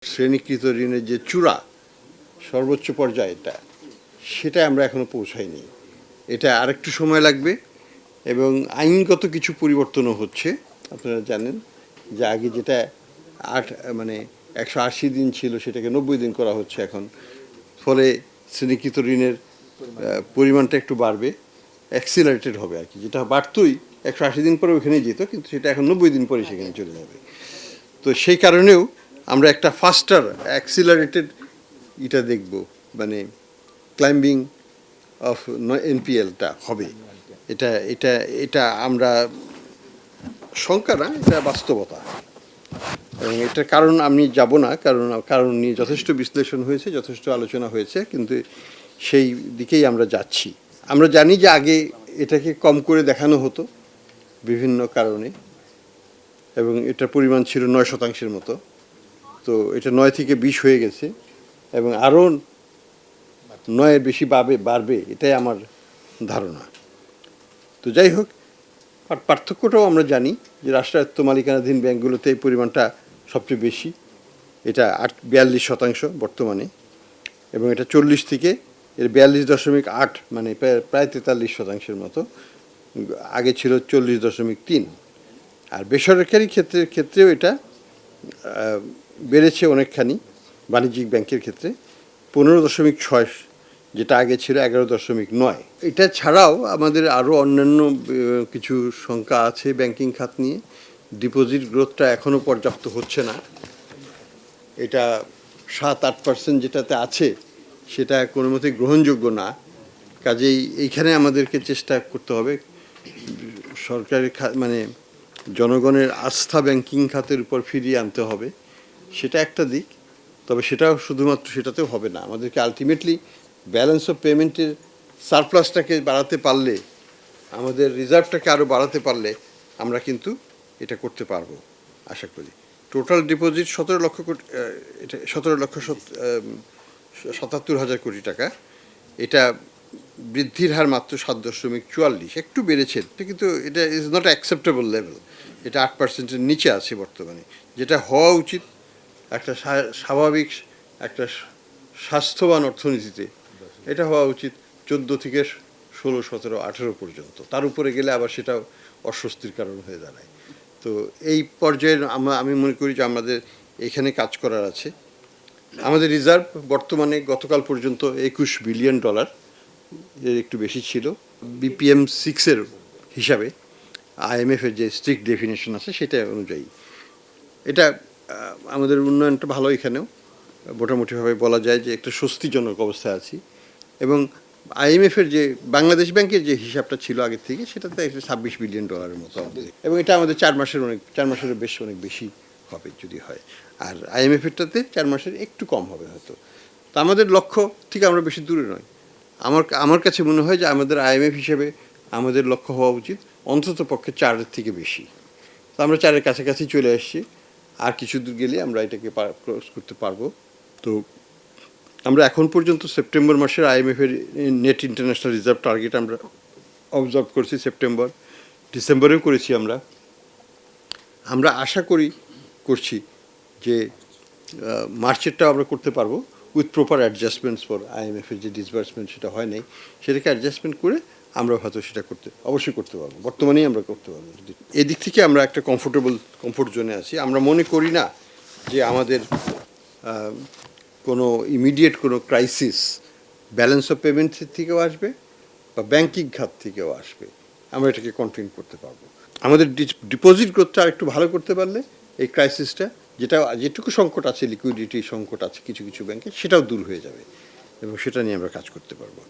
শ্রেণীকৃত ঋণের যে চূড়া সর্বোচ্চ পর্যায়ে সেটা আমরা এখনো পৌঁছাইনি। এটা আরেকটু সময় লাগবে এবং আইনগত কিছু পরিবর্তনও হচ্ছে। আপনারা জানেন যে আগে যেটা 180 দিন ছিল সেটাকে 90 দিন করা হচ্ছে এখন। ফলে শ্রেণীকৃত ঋণের পরিমাণটা একটু বাড়বে, অ্যাক্সিলারেটেড হবে আর কি। যেটা বাড়তই 180 দিন পরে ওখানেই যেত, কিন্তু সেটা এখন 90 দিন পরে সেখানে চলে যাবে। তো সেই কারণেও আমরা একটা ফাস্টার অ্যাক্সিলারেটেড দেখব, মানে ক্লাইম্বিং অফ এনপিএলটা হবে। এটা এটা এটা আমরা শঙ্কা না, এটা বাস্তবতা। এবং এটার কারণ আমি যাব না, কারণ নিয়ে যথেষ্ট বিশ্লেষণ হয়েছে, যথেষ্ট আলোচনা হয়েছে, কিন্তু সেই দিকেই আমরা যাচ্ছি। আমরা জানি যে আগে এটাকে কম করে দেখানো হতো বিভিন্ন কারণে, এবং এটার পরিমাণ ছিল 9% মতো। তো এটা 9 থেকে 20 হয়ে গেছে এবং আরও 9-এর বেশি বাড়বে, এটাই আমার ধারণা। তো যাই হোক, পার্থক্যটাও আমরা জানি যে রাষ্ট্রায়ত্ত মালিকানাধীন ব্যাংকগুলোতে এই পরিমাণটা সবচেয়ে বেশি। এটা 42% বর্তমানে, এবং এটা 40 থেকে এর 42.8, মানে প্রায় 43%-এর মতো। আগে ছিল 40.3। আর বেসরকারি ক্ষেত্রেও এটা বেড়েছে অনেকখানি, বাণিজ্যিক ব্যাংকের ক্ষেত্রে 15.6, যেটা আগে ছিল 11.9। এটা ছাড়াও আমাদের আরও অন্যান্য কিছু সংখ্যা আছে ব্যাংকিং খাত নিয়ে। ডিপোজিট গ্রোথটা এখনও পর্যাপ্ত হচ্ছে না। এটা 7-8% যেটাতে আছে সেটা কোনো মতেই গ্রহণযোগ্য না। কাজেই এইখানে আমাদেরকে চেষ্টা করতে হবে সরকারের মানে জনগণের আস্থা ব্যাংকিং খাতের উপর ফিরিয়ে আনতে হবে। সেটা একটা দিক, তবে সেটাও শুধুমাত্র সেটাতেও হবে না। আমাদেরকে আলটিমেটলি ব্যালেন্স অফ পেমেন্টের সারপ্লাসটাকে বাড়াতে পারলে, আমাদের রিজার্ভটাকে আরও বাড়াতে পারলে আমরা কিন্তু এটা করতে পারবো আশা করি। টোটাল ডিপোজিট 17,77,000 কোটি টাকা। এটা বৃদ্ধির হার মাত্র 7.44, একটু বেড়েছে, কিন্তু এটা ইজ নট অ্যাকসেপ্টেবল লেভেল। এটা 8%-এর নিচে আছে বর্তমানে, যেটা হওয়া উচিত একটা স্বাভাবিক, একটা স্বাস্থ্যবান অর্থনীতিতে। এটা হওয়া উচিত 14 থেকে 16, 17, 18 পর্যন্ত। তার উপরে গেলে আবার সেটাও অস্বস্তির কারণ হয়ে দাঁড়ায়। তো এই পর্যায়ে আমি মনে করি যে আমাদের এখানে কাজ করার আছে। আমাদের রিজার্ভ বর্তমানে গতকাল পর্যন্ত $21 বিলিয়ন, এর একটু বেশি ছিল BPM 6-এর হিসাবে। IMF-এর যে স্ট্রিক্ট ডেফিনেশন আছে সেটা অনুযায়ী এটা আমাদের উন্নয়নটা ভালো। এখানেও মোটামুটিভাবে বলা যায় যে একটা স্বস্তিজনক অবস্থায় আছি। এবং IMF-এর যে বাংলাদেশ ব্যাংকের যে হিসাবটা ছিল আগের থেকে, সেটাতে $26 বিলিয়ন মতো আমাদের, এবং এটা আমাদের 4 মাসের বেশ অনেক বেশি হবে যদি হয়। আর IMF-এরটাতে 4 মাসের একটু কম হবে হয়তো। তো আমাদের লক্ষ্য থেকে আমরা বেশি দূরে নয়। আমার কাছে মনে হয় যে আমাদের IMF হিসেবে আমাদের লক্ষ্য হওয়া উচিত অন্তত পক্ষে 4-এর থেকে বেশি। তো আমরা 4-এর কাছাকাছি চলে আসছি। আর কিছু দূর গেলে আমরা এটাকে ক্রস করতে পারবো। তো আমরা এখন পর্যন্ত সেপ্টেম্বর মাসের IMF-এর নেট ইন্টারন্যাশনাল রিজার্ভ টার্গেট আমরা অবজার্ভ করছি, সেপ্টেম্বর, ডিসেম্বরেও করেছি। আমরা আশা করছি যে মার্চেরটাও আমরা করতে পারবো উইথ প্রপার অ্যাডজাস্টমেন্টস ফর IMF-এর যে ডিসবার্সমেন্ট সেটা হয় নাই, সেটাকে অ্যাডজাস্টমেন্ট করে আমরা হয়তো সেটা অবশ্যই করতে পারবো। বর্তমানেই আমরা করতে পারবো। এদিক থেকে আমরা একটা কমফোর্ট জোনে আছি। আমরা মনে করি না যে আমাদের কোনো ইমিডিয়েট কোনো ক্রাইসিস ব্যালেন্স অফ পেমেন্টের থেকেও আসবে বা ব্যাংকিং খাত থেকেও আসবে। আমরা এটাকে কন্টিনিউ করতে পারবো। আমাদের ডিপোজিট গ্রোথটা আরেকটু ভালো করতে পারলে এই ক্রাইসিসটা, যেটুকু সংকট আছে, লিকুইডিটি সংকট আছে কিছু কিছু ব্যাংকে, সেটাও দূর হয়ে যাবে এবং সেটা নিয়ে আমরা কাজ করতে পারবো।